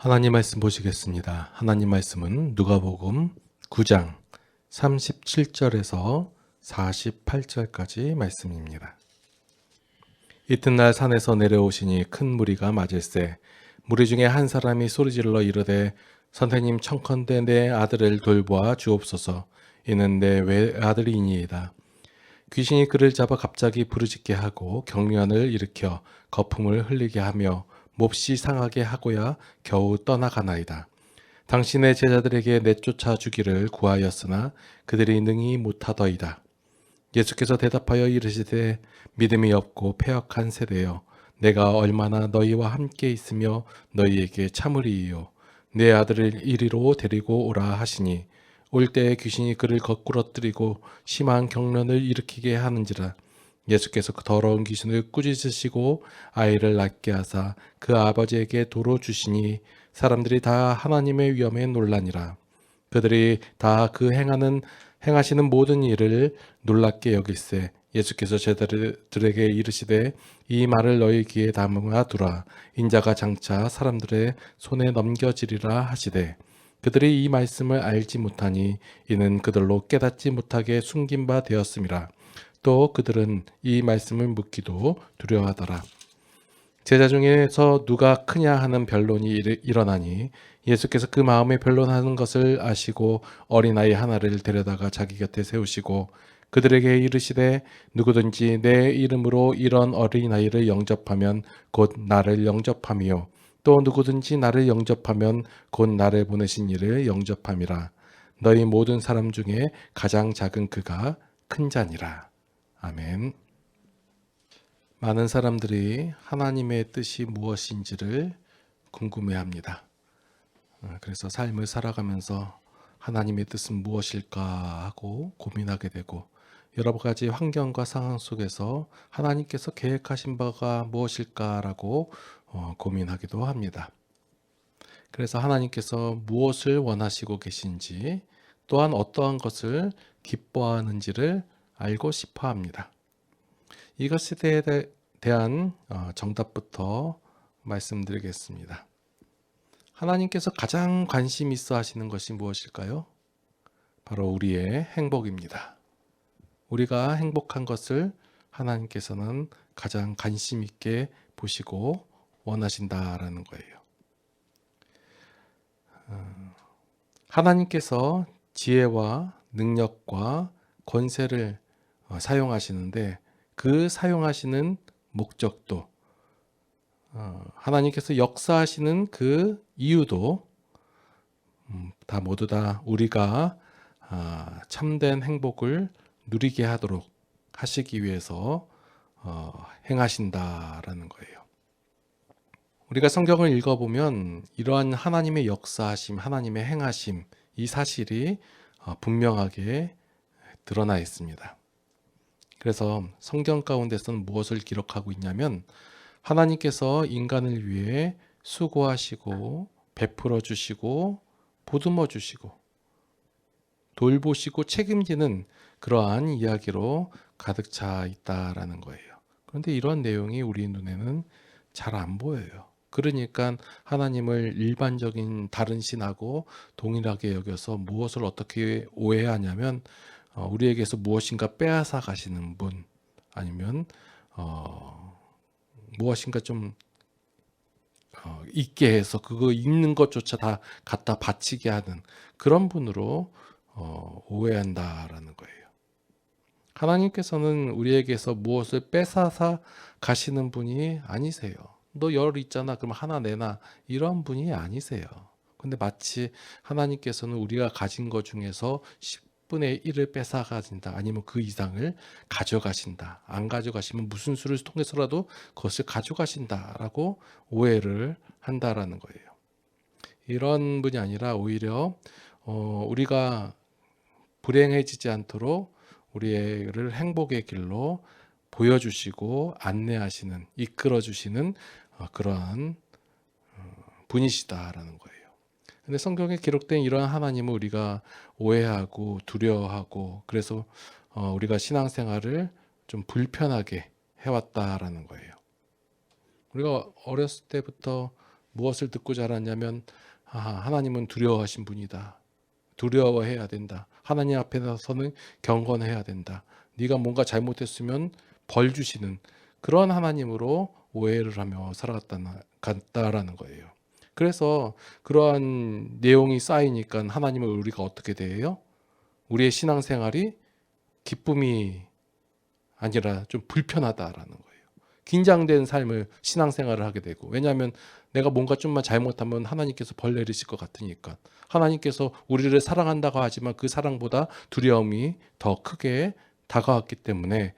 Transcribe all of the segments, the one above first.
하나님 말씀 보시겠습니다. 하나님 말씀은 누가복음 9장 37절에서 48절까지 말씀입니다. 이튿날 산에서 내려오시니 큰 무리가 맞을세 무리 중에 한 사람이 소리질러 이르되 선생님 청컨대 내 아들을 돌보아 주옵소서. 이는 내 외아들이니이다. 귀신이 그를 잡아 갑자기 부르짖게 하고 경련을 일으켜 거품을 흘리게 하며 몹시 상하게 하고야 겨우 떠나가나이다. 당신의 제자들에게 내쫓아 주기를 구하였으나 그들이 능히 못하더이다. 예수께서 대답하여 이르시되 믿음이 없고 패역한 세대여, 내가 얼마나 너희와 함께 있으며 너희에게 참으리이요. 내 아들을 이리로 데리고 오라 하시니 올 때에 귀신이 그를 거꾸러뜨리고 심한 경련을 일으키게 하는지라. 예수께서 그 더러운 귀신을 꾸짖으시고 아이를 낫게 하사 그 아버지에게 도로 주시니 사람들이 다 하나님의 위엄에 놀라니라. 그들이 다 그 행하시는 모든 일을 놀랍게 여길세 예수께서 제자들에게 이르시되 이 말을 너희 귀에 담아 두라. 인자가 장차 사람들의 손에 넘겨지리라 하시되 그들이 이 말씀을 알지 못하니 이는 그들로 깨닫지 못하게 숨긴 바 되었음이라. 또 그들은 이 말씀을 묻기도 두려워하더라. 제자 중에서 누가 크냐 하는 변론이 일어나니 예수께서 그 마음에 변론하는 것을 아시고 어린아이 하나를 데려다가 자기 곁에 세우시고 그들에게 이르시되 누구든지 내 이름으로 이런 어린아이를 영접하면 곧 나를 영접함이요 또 누구든지 나를 영접하면 곧 나를 보내신 이를 영접함이라. 너희 모든 사람 중에 가장 작은 그가 큰 자니라. 아멘. 많은 사람들이 하나님의 뜻이 무엇인지를 궁금해합니다. 그래서 삶을 살아가면서 하나님의 뜻은 무엇일까 하고 고민하게 되고 여러 가지 환경과 상황 속에서 하나님께서 계획하신 바가 무엇일까라고 고민하기도 합니다. 그래서 하나님께서 무엇을 원하시고 계신지 또한 어떠한 것을 기뻐하는지를 알고 싶어 합니다. 이것에 대한 정답부터 말씀드리겠습니다. 하나님께서 가장 관심 있어 하시는 것이 무엇일까요? 바로 우리의 행복입니다. 우리가 행복한 것을 하나님께서는 가장 관심 있게 보시고 원하신다라는 거예요. 하나님께서 지혜와 능력과 권세를 사용하시는데 그 사용하시는 목적도 하나님께서 역사하시는 그 이유도 다 모두 다 우리가 참된 행복을 누리게 하도록 하시기 위해서 행하신다라는 거예요. 우리가 성경을 읽어보면 이러한 하나님의 역사하심, 하나님의 행하심 이 사실이 분명하게 드러나 있습니다. 그래서 성경 가운데서는 무엇을 기록하고 있냐면 하나님께서 인간을 위해 수고하시고 베풀어 주시고 보듬어 주시고 돌보시고 책임지는 그러한 이야기로 가득 차 있다라는 거예요. 그런데 이런 내용이 우리 눈에는 잘 안 보여요. 그러니까 하나님을 일반적인 다른 신하고 동일하게 여겨서 무엇을 어떻게 오해하냐면 우리에게서 무엇인가 빼앗아 가시는 분 아니면 무엇인가 좀 있게 해서 그거 있는 것조차 다 갖다 바치게 하는 그런 분으로 오해한다라는 거예요. 하나님께서는 우리에게서 무엇을 뺏어서 가시는 분이 아니세요. 너 열 있잖아. 그럼 하나 내놔. 이런 분이 아니세요. 근데 마치 하나님께서는 우리가 가진 것 중에서 10분의 1을 뺏어 가진다. 아니면 그 이상을 가져가신다. 안 가져가시면 무슨 수를 통해서라도 그것을 가져가신다라고 오해를 한다라는 거예요. 이런 분이 아니라 오히려 우리가 불행해지지 않도록 우리를 행복의 길로 보여주시고 안내하시는, 이끌어주시는 그러한 분이시다라는 거예요. 근데 성경에 기록된 이러한 하나님을 우리가 오해하고 두려워하고 그래서 우리가 신앙생활을 좀 불편하게 해왔다라는 거예요. 우리가 어렸을 때부터 무엇을 듣고 자랐냐면 하나님은 두려워하신 분이다. 두려워해야 된다. 하나님 앞에서는 경건해야 된다. 네가 뭔가 잘못했으면 벌 주시는 그런 하나님으로 오해를 하며 살아갔다라는 거예요. 그래서 그러한 내용이 쌓이니까 하나님을 우리가 어떻게 대해요? 우리의 신앙생활이 기쁨이 아니라 좀 불편하다라는 거예요. 긴장된 삶을 신앙생활을 하게 되고, 왜냐하면 내가 뭔가 좀만 잘못하면 하나님께서 벌 내리실 것 같으니까. 하나님께서 우리를 사랑한다고 하지만 그 사랑보다 두려움이 더 크게 다가왔기 때문에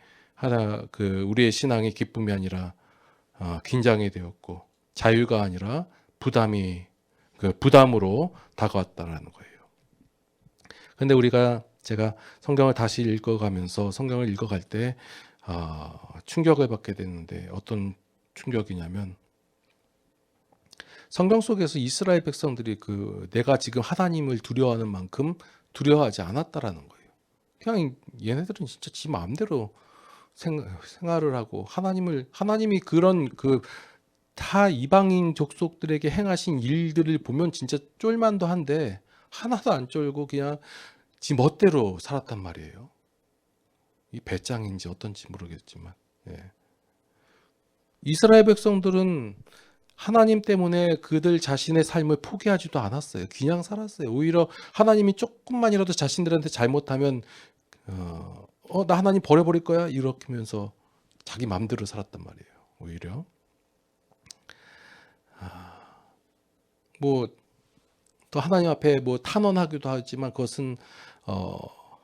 우리의 신앙이 기쁨이 아니라 긴장이 되었고, 자유가 아니라 부담으로 다가왔다라는 거예요. 근데 제가 성경을 다시 읽어가면서 성경을 읽어갈 때 충격을 받게 되는데, 어떤 충격이냐면 성경 속에서 이스라엘 백성들이 내가 지금 하나님을 두려워하는 만큼 두려워하지 않았다라는 거예요. 그냥 얘네들은 진짜 지 마음대로 생활을 하고, 하나님이 그런 다 이방인 족속들에게 행하신 일들을 보면 진짜 쫄만도 한데 하나도 안 쫄고 그냥 지 멋대로 살았단 말이에요. 이 배짱인지 어떤지 모르겠지만, 이스라엘 백성들은 하나님 때문에 그들 자신의 삶을 포기하지도 않았어요. 그냥 살았어요. 오히려 하나님이 조금만이라도 자신들한테 잘못하면 나 하나님 버려버릴 거야 이렇게 하면서 자기 마음대로 살았단 말이에요. 오히려 또 하나님 앞에 탄원하기도 하지만, 그것은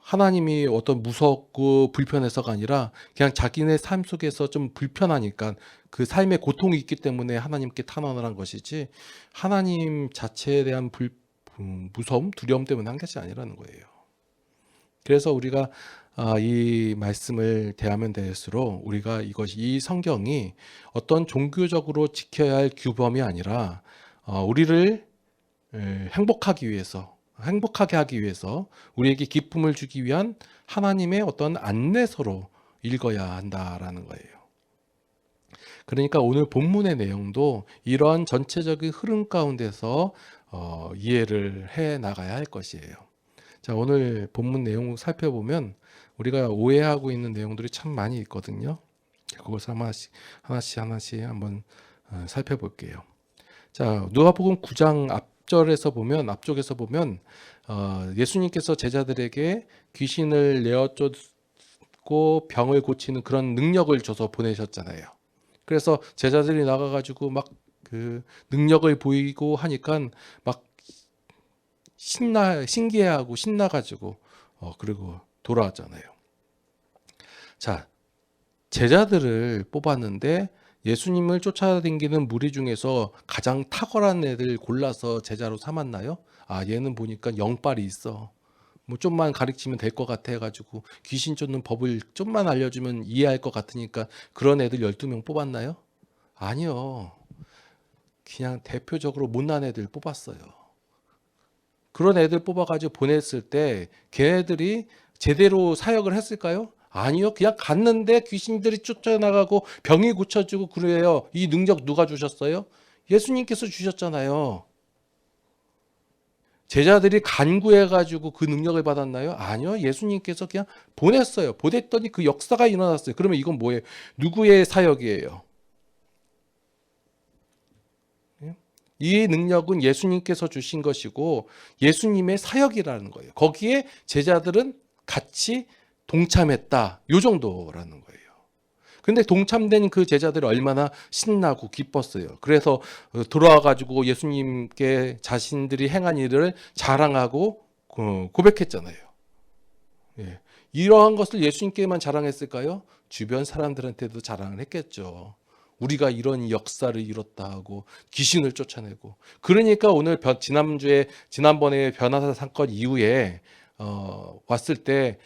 하나님이 어떤 무섭고 불편해서가 아니라 그냥 자기네 삶 속에서 좀 불편하니까 그 삶에 고통이 있기 때문에 하나님께 탄원을 한 것이지, 하나님 자체에 대한 무서움, 두려움 때문에 한 것이 아니라는 거예요. 그래서 우리가 이 말씀을 대하면 될수록 우리가 이 성경이 어떤 종교적으로 지켜야 할 규범이 아니라 우리를 행복하게 하기 위해서 우리에게 기쁨을 주기 위한 하나님의 어떤 안내서로 읽어야 한다라는 거예요. 그러니까 오늘 본문의 내용도 이러한 전체적인 흐름 가운데서 이해를 해 나가야 할 것이에요. 자, 오늘 본문 내용 살펴보면 우리가 오해하고 있는 내용들이 참 많이 있거든요. 그것을 하나씩 한번 살펴볼게요. 자, 누가복음 9장 앞쪽에서 보면 예수님께서 제자들에게 귀신을 내어쫓고 병을 고치는 그런 능력을 줘서 보내셨잖아요. 그래서 제자들이 나가가지고 막 그 능력을 보이고 하니까 막 신기해하고 신나가지고 그리고 돌아왔잖아요. 자, 제자들을 뽑았는데 예수님을 쫓아다니는 무리 중에서 가장 탁월한 애들 골라서 제자로 삼았나요? 얘는 보니까 영빨이 있어. 좀만 가르치면 될 것 같아 가지고 귀신 쫓는 법을 좀만 알려주면 이해할 것 같으니까 그런 애들 12명 뽑았나요? 아니요. 그냥 대표적으로 못난 애들 뽑았어요. 그런 애들 뽑아가지고 보냈을 때 걔네들이 제대로 사역을 했을까요? 아니요. 그냥 갔는데 귀신들이 쫓아나가고 병이 고쳐지고 그래요. 이 능력 누가 주셨어요? 예수님께서 주셨잖아요. 제자들이 간구해가지고 그 능력을 받았나요? 아니요. 예수님께서 그냥 보냈어요. 보냈더니 그 역사가 일어났어요. 그러면 이건 뭐예요? 누구의 사역이에요? 이 능력은 예수님께서 주신 것이고 예수님의 사역이라는 거예요. 거기에 제자들은 같이 동참했다. 요 정도라는 거예요. 근데 동참된 그 제자들이 얼마나 신나고 기뻤어요. 그래서 돌아와가지고 예수님께 자신들이 행한 일을 자랑하고 고백했잖아요. 이러한 것을 예수님께만 자랑했을까요? 주변 사람들한테도 자랑을 했겠죠. 우리가 이런 역사를 이뤘다 하고 귀신을 쫓아내고. 그러니까 오늘 지난번에 변화사 사건 이후에 왔을 때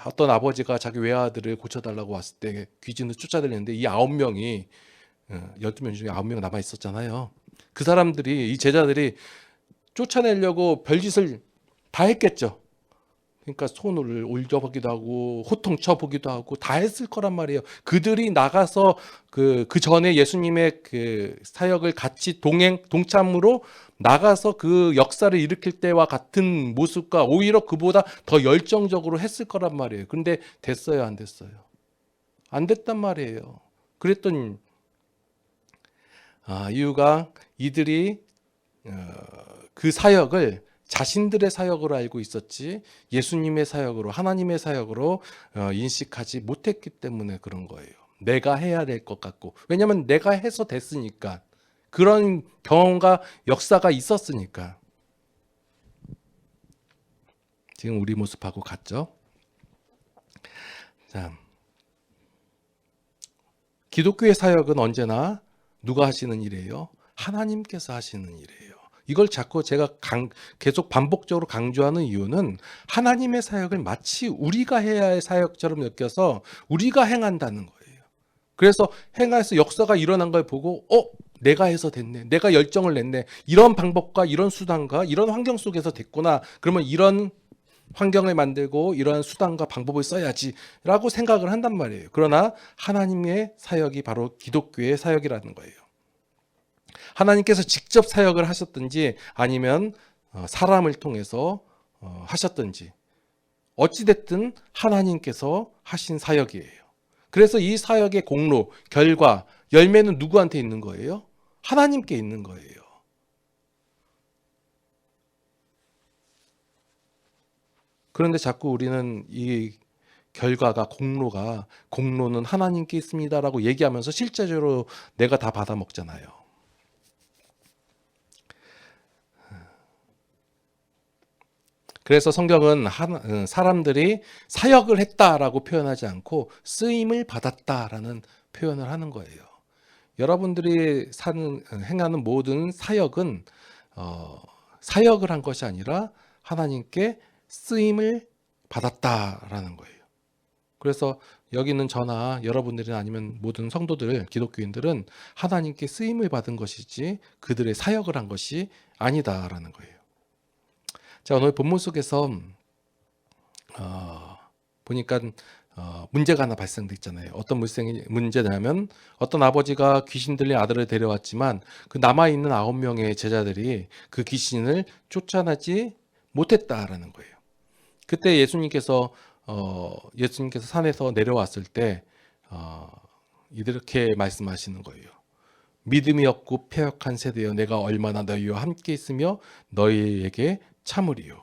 어떤 아버지가 자기 외아들을 고쳐달라고 왔을 때 귀신을 쫓아다녔는데 이 9명이 12명 중에 9명 남아 있었잖아요. 그 사람들이, 이 제자들이 쫓아내려고 별짓을 다 했겠죠. 그러니까 손을 올려보기도 하고 호통쳐보기도 하고 다 했을 거란 말이에요. 그들이 나가서 그 전에 예수님의 그 사역을 같이 동참으로 나가서 그 역사를 일으킬 때와 같은 모습과 오히려 그보다 더 열정적으로 했을 거란 말이에요. 근데 됐어요, 안 됐어요? 안 됐단 말이에요. 그랬더니 이유가 이들이 그 사역을 자신들의 사역으로 알고 있었지 예수님의 사역으로, 하나님의 사역으로 인식하지 못했기 때문에 그런 거예요. 내가 해야 될 것 같고, 왜냐하면 내가 해서 됐으니까, 그런 경험과 역사가 있었으니까. 지금 우리 모습하고 같죠? 자, 기독교의 사역은 언제나 누가 하시는 일이에요? 하나님께서 하시는 일이에요. 이걸 자꾸 제가 계속 반복적으로 강조하는 이유는 하나님의 사역을 마치 우리가 해야 할 사역처럼 느껴서 우리가 행한다는 거예요. 그래서 행해서 역사가 일어난 걸 보고 내가 해서 됐네. 내가 열정을 냈네. 이런 방법과 이런 수단과 이런 환경 속에서 됐구나. 그러면 이런 환경을 만들고 이러한 수단과 방법을 써야지라고 생각을 한단 말이에요. 그러나 하나님의 사역이 바로 기독교의 사역이라는 거예요. 하나님께서 직접 사역을 하셨든지 아니면 사람을 통해서 하셨든지 어찌됐든 하나님께서 하신 사역이에요. 그래서 이 사역의 공로, 결과, 열매는 누구한테 있는 거예요? 하나님께 있는 거예요. 그런데 자꾸 우리는 이 결과가 공로는 하나님께 있습니다라고 얘기하면서 실제적으로 내가 다 받아 먹잖아요. 그래서 성경은 사람들이 사역을 했다라고 표현하지 않고 쓰임을 받았다라는 표현을 하는 거예요. 여러분들이 행하는 모든 사역은 사역을 한 것이 아니라 하나님께 쓰임을 받았다라는 거예요. 그래서 여기 있는 저나 여러분들이나 아니면 모든 성도들, 기독교인들은 하나님께 쓰임을 받은 것이지 그들의 사역을 한 것이 아니다라는 거예요. 자, 오늘 본문 속에서 보니까 문제가 하나 발생돼 있잖아요. 어떤 문제냐면 어떤 아버지가 귀신 들린 아들을 데려왔지만 그 남아있는 9명의 제자들이 그 귀신을 쫓아내지 못했다라는 거예요. 그때 예수님께서 산에서 내려왔을 때 이렇게 말씀하시는 거예요. 믿음이 없고 패역한 세대여, 내가 얼마나 너희와 함께 있으며 너희에게 참으리요.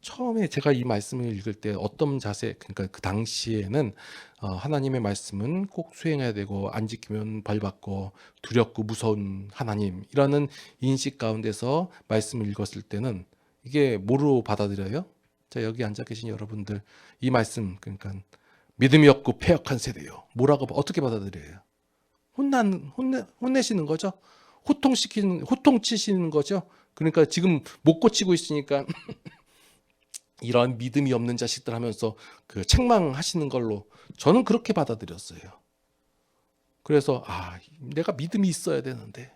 처음에 제가 이 말씀을 읽을 때 어떤 자세, 그러니까 그 당시에는 하나님의 말씀은 꼭 수행해야 되고 안 지키면 벌 받고 두렵고 무서운 하나님이라는 인식 가운데서 말씀을 읽었을 때는 이게 뭐로 받아들여요? 자, 여기 앉아 계신 여러분들 이 말씀, 그러니까 믿음이 없고 패역한 세대요. 뭐라고 어떻게 받아들여요? 혼내시는 거죠? 호통치시는 거죠? 그러니까 지금 못 고치고 있으니까 이런 믿음이 없는 자식들 하면서 그 책망하시는 걸로 저는 그렇게 받아들였어요. 그래서 내가 믿음이 있어야 되는데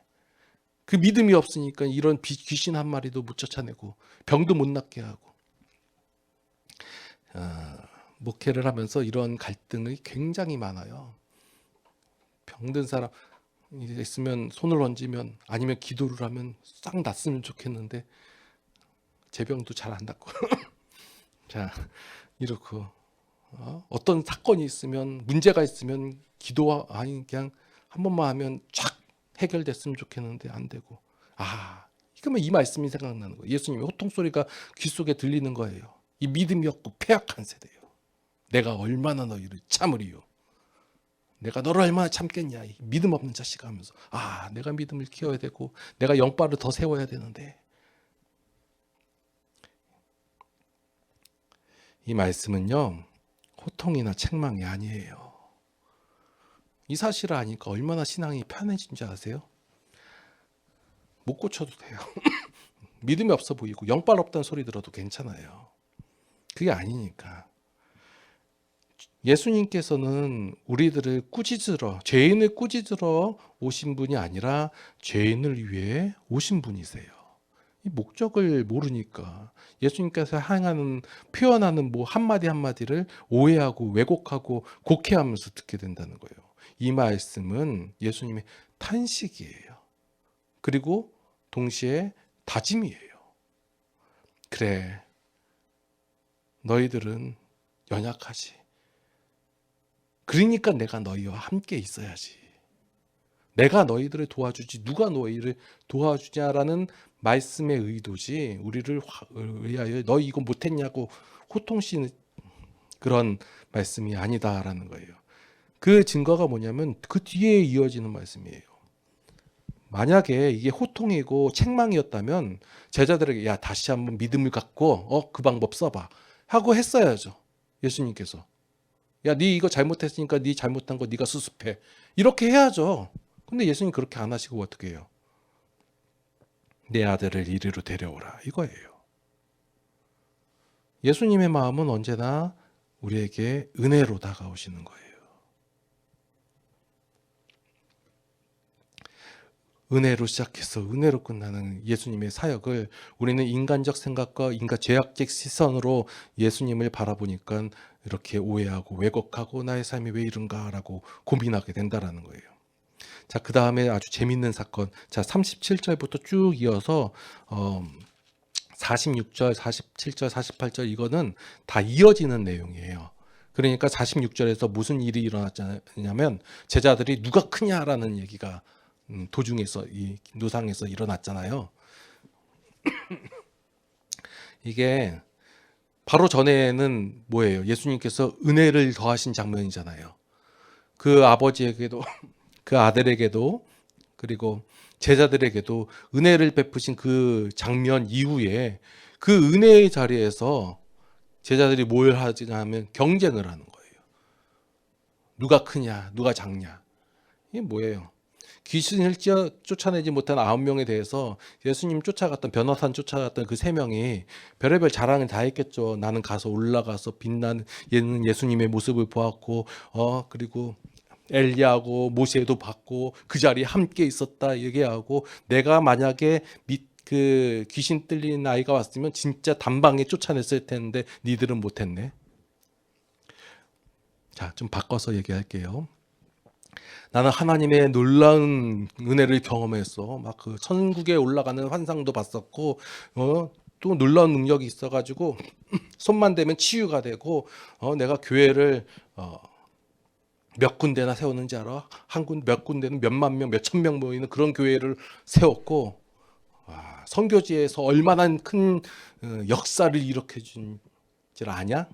그 믿음이 없으니까 이런 귀신 한 마리도 못 쫓아내고 병도 못 낫게 하고 목회를 하면서 이런 갈등이 굉장히 많아요. 병든 사람 있으면 손을 얹으면 아니면 기도를 하면 싹 낫으면 좋겠는데 제 병도 잘 안 낫고 자, 이렇고 어떤 사건이 있으면 문제가 있으면 기도와 그냥 한 번만 하면 쫙 해결됐으면 좋겠는데 안 되고 그러면 이 말씀이 생각나는 거예요. 예수님의 호통 소리가 귀 속에 들리는 거예요. 이 믿음이 없고 패역한 세대요. 내가 얼마나 너희를 참으리요. 내가 너를 얼마나 참겠냐. 이 믿음 없는 자식아 하면서 내가 믿음을 키워야 되고 내가 영바를 더 세워야 되는데 이 말씀은요 호통이나 책망이 아니에요. 이 사실을 아니까 얼마나 신앙이 편해진지 아세요? 못 고쳐도 돼요. 믿음이 없어 보이고 영빨 없다는 소리 들어도 괜찮아요. 그게 아니니까. 예수님께서는 우리들을 죄인을 꾸짖으러 오신 분이 아니라 죄인을 위해 오신 분이세요. 이 목적을 모르니까 예수님께서 향하는 표현하는 뭐 한마디 한마디를 오해하고 왜곡하고 곡해하면서 듣게 된다는 거예요. 이 말씀은 예수님의 탄식이에요. 그리고 동시에 다짐이에요. 그래, 너희들은 연약하지. 그러니까 내가 너희와 함께 있어야지. 내가 너희들을 도와주지 누가 너희를 도와주냐라는 말씀의 의도지, 우리를 의하여 너희 이거 못했냐고 호통시는 그런 말씀이 아니다라는 거예요. 그 증거가 뭐냐면 그 뒤에 이어지는 말씀이에요. 만약에 이게 호통이고 책망이었다면 제자들에게 야 다시 한번 믿음을 갖고 그 방법 써봐 하고 했어야죠. 예수님께서 야 네 이거 잘못했으니까 네 잘못한 거 네가 수습해 이렇게 해야죠. 근데 예수님 그렇게 안 하시고 어떻게 해요? 내 아들을 이리로 데려오라 이거예요. 예수님의 마음은 언제나 우리에게 은혜로 다가오시는 거예요. 은혜로 시작해서 은혜로 끝나는 예수님의 사역을 우리는 인간적 생각과 죄악적 시선으로 예수님을 바라보니까 이렇게 오해하고 왜곡하고 나의 삶이 왜 이런가라고 고민하게 된다라는 거예요. 자, 그 다음에 아주 재밌는 사건. 자, 37절부터 쭉 이어서 46절, 47절, 48절 이거는 다 이어지는 내용이에요. 그러니까 46절에서 무슨 일이 일어났냐면 제자들이 누가 크냐라는 얘기가 도중에서 이 노상에서 일어났잖아요. 이게 바로 전에는 뭐예요? 예수님께서 은혜를 더하신 장면이잖아요. 그 아버지에게도 그 아들에게도 그리고 제자들에게도 은혜를 베푸신 그 장면 이후에 그 은혜의 자리에서 제자들이 뭘 하냐면 경쟁을 하는 거예요. 누가 크냐, 누가 작냐. 이게 뭐예요? 귀신을 쫓아내지 못한 9명에 대해서 예수님 쫓아갔던 변호사는 쫓아갔던 그 3명이 별의별 자랑을 다 했겠죠. 나는 가서 올라가서 빛나는 얘는 예수님의 모습을 보았고 그리고 엘리야하고 모세도 봤고 그 자리에 함께 있었다 얘기하고 내가 만약에 그 귀신 들린 아이가 왔으면 진짜 단방에 쫓아냈을 텐데 니들은 못했네. 자, 좀 바꿔서 얘기할게요. 나는 하나님의 놀라운 은혜를 경험했어. 막 그 천국에 올라가는 환상도 봤었고, 또 놀라운 능력이 있어가지고 손만 대면 치유가 되고, 내가 교회를 몇 군데나 세웠는지 알아? 몇 군데는 몇만 명, 몇천 명 모이는 그런 교회를 세웠고, 선교지에서 얼마나 큰 역사를 일으켜 준 줄 아냐?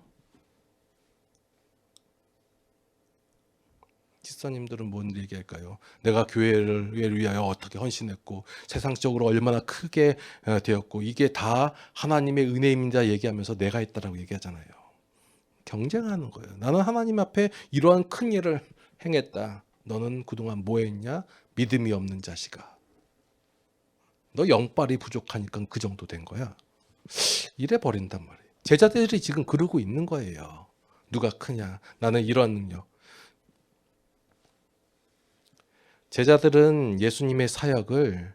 집사님들은 뭔 얘기할까요? 내가 교회를 위하여 어떻게 헌신했고 세상적으로 얼마나 크게 되었고 이게 다 하나님의 은혜입니다 얘기하면서 내가 했다라고 얘기하잖아요. 경쟁하는 거예요. 나는 하나님 앞에 이러한 큰 일을 행했다. 너는 그동안 뭐 했냐? 믿음이 없는 자식아. 너 영빨이 부족하니까 그 정도 된 거야. 이래 버린단 말이에요. 제자들이 지금 그러고 있는 거예요. 누가 크냐? 나는 이러한 능력. 제자들은 예수님의 사역을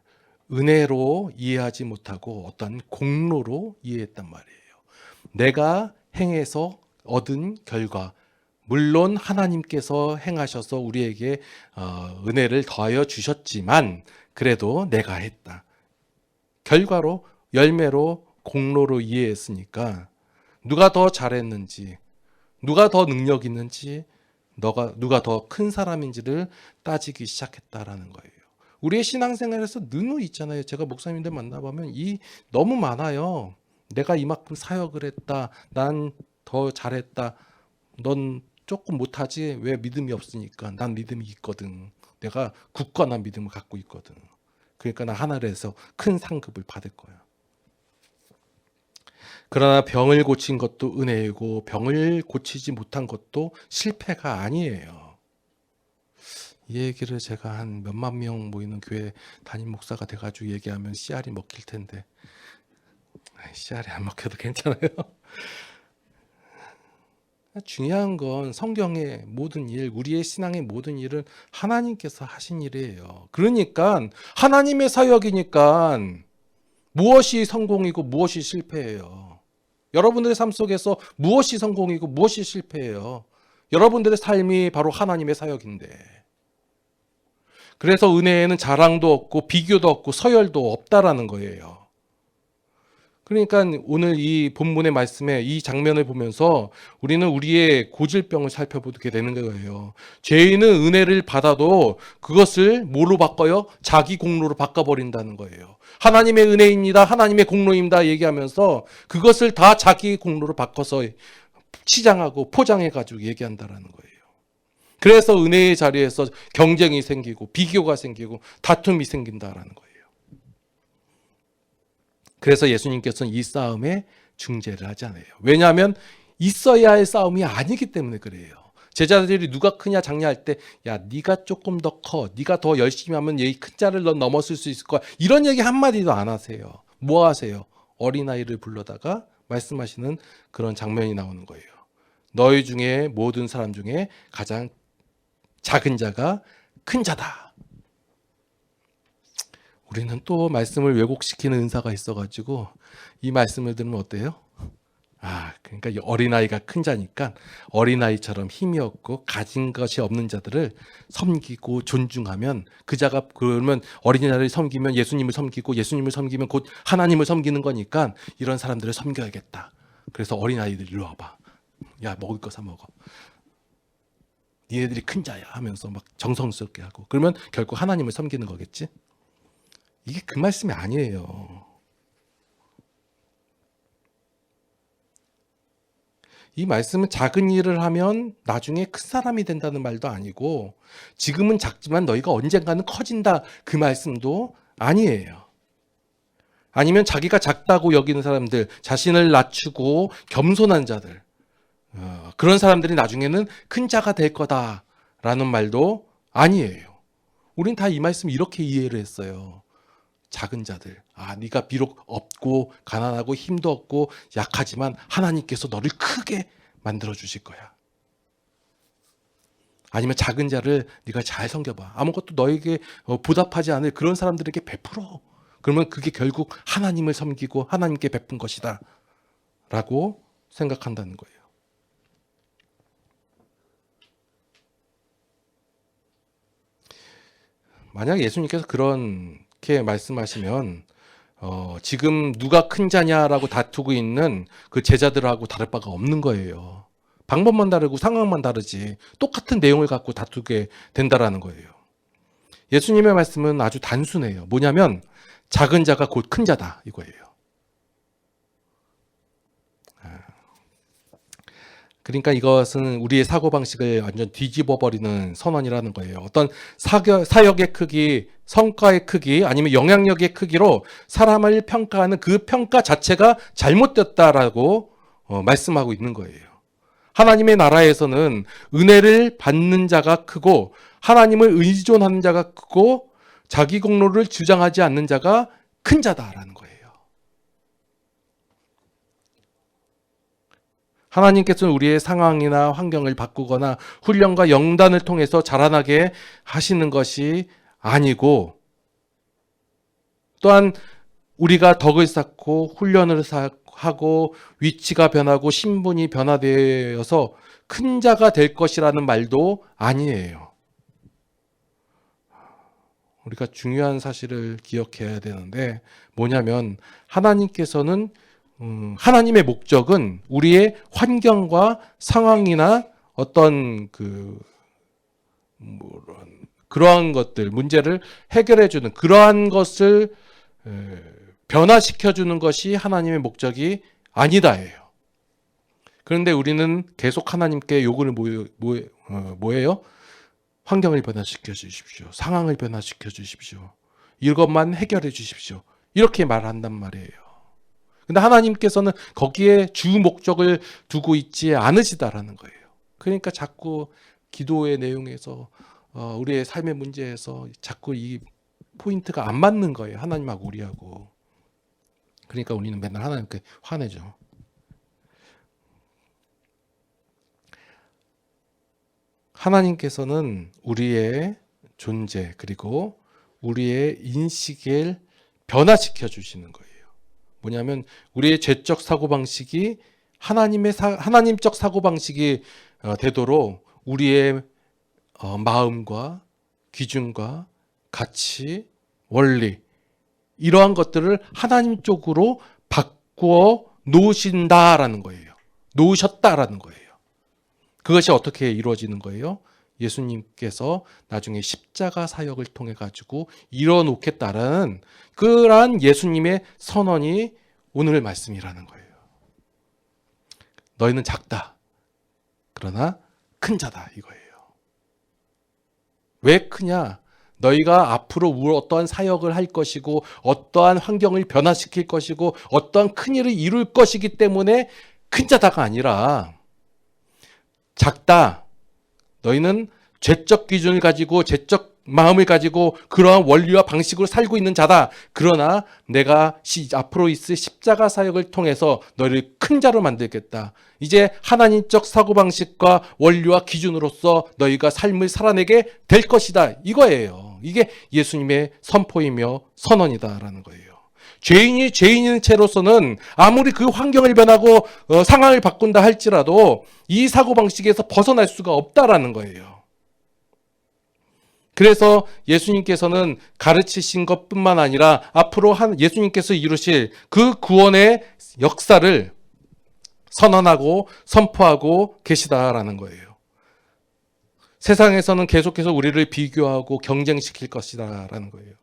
은혜로 이해하지 못하고 어떤 공로로 이해했단 말이에요. 내가 행해서 얻은 결과, 물론 하나님께서 행하셔서 우리에게 은혜를 더하여 주셨지만 그래도 내가 했다. 결과로 열매로 공로로 이해했으니까 누가 더 잘했는지, 누가 더 능력 있는지, 누가 더 큰 사람인지를 따지기 시작했다라는 거예요. 우리의 신앙생활에서 누누이 있잖아요. 제가 목사님들 만나보면 너무 많아요. 내가 이만큼 사역을 했다. 난 더 잘했다. 넌 조금 못하지. 왜? 믿음이 없으니까. 난 믿음이 있거든. 내가 굳건한 믿음을 갖고 있거든. 그러니까 나 하늘에서 큰 상급을 받을 거야. 그러나 병을 고친 것도 은혜이고 병을 고치지 못한 것도 실패가 아니에요. 이 얘기를 제가 한 몇만 명 모이는 교회 담임 목사가 돼가지고 얘기하면 씨알이 먹힐 텐데 씨알이 안 먹혀도 괜찮아요. 중요한 건 성경의 모든 일, 우리의 신앙의 모든 일은 하나님께서 하신 일이에요. 그러니까 하나님의 사역이니까 무엇이 성공이고 무엇이 실패예요. 여러분들의 삶 속에서 무엇이 성공이고 무엇이 실패예요. 여러분들의 삶이 바로 하나님의 사역인데. 그래서 은혜에는 자랑도 없고 비교도 없고 서열도 없다라는 거예요. 그러니까 오늘 이 본문의 말씀에 이 장면을 보면서 우리는 우리의 고질병을 살펴보게 되는 거예요. 죄인은 은혜를 받아도 그것을 뭐로 바꿔요? 자기 공로로 바꿔버린다는 거예요. 하나님의 은혜입니다. 하나님의 공로입니다. 얘기하면서 그것을 다 자기 공로로 바꿔서 치장하고 포장해가지고 얘기한다라는 거예요. 그래서 은혜의 자리에서 경쟁이 생기고 비교가 생기고 다툼이 생긴다라는 거예요. 그래서 예수님께서는 이 싸움에 중재를 하지 않아요. 왜냐하면 있어야 할 싸움이 아니기 때문에 그래요. 제자들이 누가 크냐 작냐 할 때 야 네가 조금 더 커, 네가 더 열심히 하면 이 큰 자를 넌 넘어설 수 있을 거야. 이런 얘기 한마디도 안 하세요. 뭐 하세요? 어린아이를 불러다가 말씀하시는 그런 장면이 나오는 거예요. 너희 중에 모든 사람 중에 가장 작은 자가 큰 자다. 우리는 또 말씀을 왜곡시키는 은사가 있어가지고 이 말씀을 들으면 어때요? 그러니까 어린아이가 큰 자니까 어린아이처럼 힘이 없고 가진 것이 없는 자들을 섬기고 존중하면 그 자가 그러면 어린아이를 섬기면 예수님을 섬기고 예수님을 섬기면 곧 하나님을 섬기는 거니까 이런 사람들을 섬겨야겠다. 그래서 어린아이들 일로 와봐. 야 먹을 거 사 먹어. 니네들이 큰 자야 하면서 막 정성스럽게 하고 그러면 결국 하나님을 섬기는 거겠지? 이게 그 말씀이 아니에요. 이 말씀은 작은 일을 하면 나중에 큰 사람이 된다는 말도 아니고 지금은 작지만 너희가 언젠가는 커진다 그 말씀도 아니에요. 아니면 자기가 작다고 여기는 사람들, 자신을 낮추고 겸손한 자들 그런 사람들이 나중에는 큰 자가 될 거다라는 말도 아니에요. 우린 다 이 말씀 이렇게 이해를 했어요. 작은 자들, 네가 비록 없고 가난하고 힘도 없고 약하지만 하나님께서 너를 크게 만들어 주실 거야. 아니면 작은 자를 네가 잘 섬겨봐. 아무것도 너에게 보답하지 않을 그런 사람들에게 베풀어. 그러면 그게 결국 하나님을 섬기고 하나님께 베푼 것이다 라고 생각한다는 거예요. 만약 예수님께서 그렇게 말씀하시면 지금 누가 큰 자냐라고 다투고 있는 그 제자들하고 다를 바가 없는 거예요. 방법만 다르고 상황만 다르지 똑같은 내용을 갖고 다투게 된다라는 거예요. 예수님의 말씀은 아주 단순해요. 뭐냐면 작은 자가 곧 큰 자다 이거예요. 그러니까 이것은 우리의 사고방식을 완전 뒤집어버리는 선언이라는 거예요. 어떤 사역의 크기, 성과의 크기, 아니면 영향력의 크기로 사람을 평가하는 그 평가 자체가 잘못됐다라고 말씀하고 있는 거예요. 하나님의 나라에서는 은혜를 받는 자가 크고 하나님을 의존하는 자가 크고 자기 공로를 주장하지 않는 자가 큰 자다라는 거예요. 하나님께서는 우리의 상황이나 환경을 바꾸거나 훈련과 영단을 통해서 자라나게 하시는 것이 아니고 또한 우리가 덕을 쌓고 훈련을 하고 위치가 변하고 신분이 변화되어서 큰 자가 될 것이라는 말도 아니에요. 우리가 중요한 사실을 기억해야 되는데 뭐냐면 하나님께서는 하나님의 목적은 우리의 환경과 상황이나 어떤 그러한 것들, 문제를 해결해주는 그러한 것을 변화시켜주는 것이 하나님의 목적이 아니다예요. 그런데 우리는 계속 하나님께 요구를 뭐예요? 환경을 변화시켜 주십시오. 상황을 변화시켜 주십시오. 이것만 해결해 주십시오. 이렇게 말한단 말이에요. 근데 하나님께서는 거기에 주 목적을 두고 있지 않으시다라는 거예요. 그러니까 자꾸 기도의 내용에서 우리의 삶의 문제에서 자꾸 이 포인트가 안 맞는 거예요. 하나님하고 우리하고. 그러니까 우리는 맨날 하나님께 화내죠. 하나님께서는 우리의 존재 그리고 우리의 인식을 변화시켜 주시는 거예요. 뭐냐면 우리의 죄적 사고방식이 하나님적 사고방식이 되도록 우리의 마음과 기준과 가치, 원리 이러한 것들을 하나님 쪽으로 바꾸어 놓으신다라는 거예요. 놓으셨다라는 거예요. 그것이 어떻게 이루어지는 거예요? 예수님께서 나중에 십자가 사역을 통해 가지고 이뤄놓겠다라는 그러한 예수님의 선언이 오늘 말씀이라는 거예요. 너희는 작다. 그러나 큰 자다 이거예요. 왜 크냐? 너희가 앞으로 어떠한 사역을 할 것이고 어떠한 환경을 변화시킬 것이고 어떠한 큰 일을 이룰 것이기 때문에 큰 자다가 아니라 작다. 너희는 죄적 기준을 가지고 죄적 마음을 가지고 그러한 원리와 방식으로 살고 있는 자다. 그러나 내가 앞으로 있을 십자가 사역을 통해서 너희를 큰 자로 만들겠다. 이제 하나님적 사고방식과 원리와 기준으로서 너희가 삶을 살아내게 될 것이다. 이거예요. 이게 예수님의 선포이며 선언이다라는 거예요. 죄인이 죄인인 채로서는 아무리 그 환경을 변하고 상황을 바꾼다 할지라도 이 사고방식에서 벗어날 수가 없다라는 거예요. 그래서 예수님께서는 가르치신 것뿐만 아니라 앞으로 예수님께서 이루실 그 구원의 역사를 선언하고 선포하고 계시다라는 거예요. 세상에서는 계속해서 우리를 비교하고 경쟁시킬 것이다라는 거예요.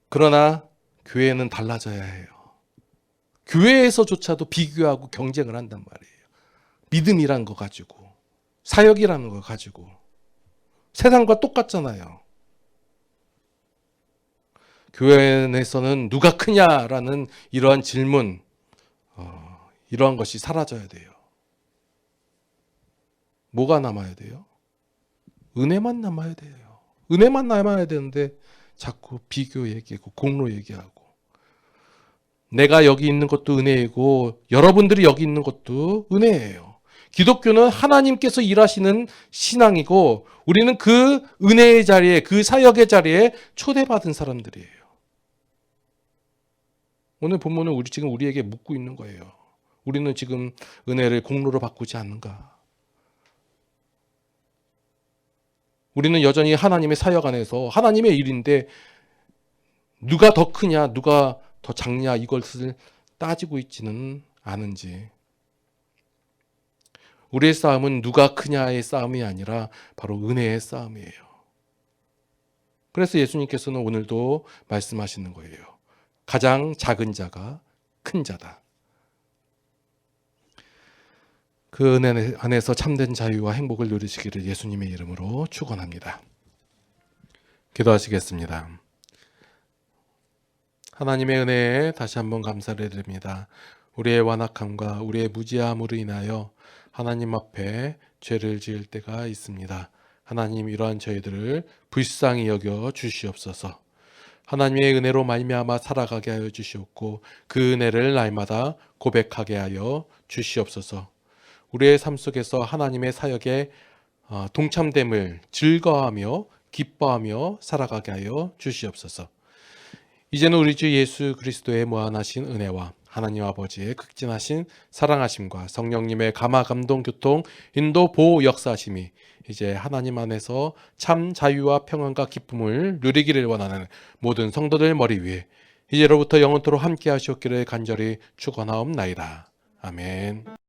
그러나 교회는 달라져야 해요. 교회에서조차도 비교하고 경쟁을 한단 말이에요. 믿음이란 거 가지고, 사역이라는 거 가지고. 세상과 똑같잖아요. 교회 내에서는 누가 크냐라는 이러한 질문, 이러한 것이 사라져야 돼요. 뭐가 남아야 돼요? 은혜만 남아야 돼요. 은혜만 남아야 되는데 자꾸 비교 얘기하고 공로 얘기하고, 내가 여기 있는 것도 은혜이고 여러분들이 여기 있는 것도 은혜예요. 기독교는 하나님께서 일하시는 신앙이고 우리는 그 은혜의 자리에, 그 사역의 자리에 초대받은 사람들이에요. 오늘 본문은 지금 우리에게 묻고 있는 거예요. 우리는 지금 은혜를 공로로 바꾸지 않는가? 우리는 여전히 하나님의 사역 안에서 하나님의 일인데 누가 더 크냐, 누가 더 작냐 이것을 따지고 있지는 않은지. 우리의 싸움은 누가 크냐의 싸움이 아니라 바로 은혜의 싸움이에요. 그래서 예수님께서는 오늘도 말씀하시는 거예요. 가장 작은 자가 큰 자다. 그 은혜 안에서 참된 자유와 행복을 누리시기를 예수님의 이름으로 축원합니다. 기도하시겠습니다. 하나님의 은혜에 다시 한번 감사를 드립니다. 우리의 완악함과 우리의 무지함으로 인하여 하나님 앞에 죄를 지을 때가 있습니다. 하나님, 이러한 저희들을 불쌍히 여겨 주시옵소서. 하나님의 은혜로 말미암아 살아가게 하여 주시옵고 그 은혜를 날마다 고백하게 하여 주시옵소서. 우리의 삶 속에서 하나님의 사역에 동참됨을 즐거워하며 기뻐하며 살아가게 하여 주시옵소서. 이제는 우리 주 예수 그리스도의 무한하신 은혜와 하나님 아버지의 극진하신 사랑하심과 성령님의 감화 감동 교통 인도 보호 역사하심이 이제 하나님 안에서 참 자유와 평안과 기쁨을 누리기를 원하는 모든 성도들 머리 위에 이제로부터 영원토록 함께 하시옵기를 간절히 축원하옵나이다. 아멘.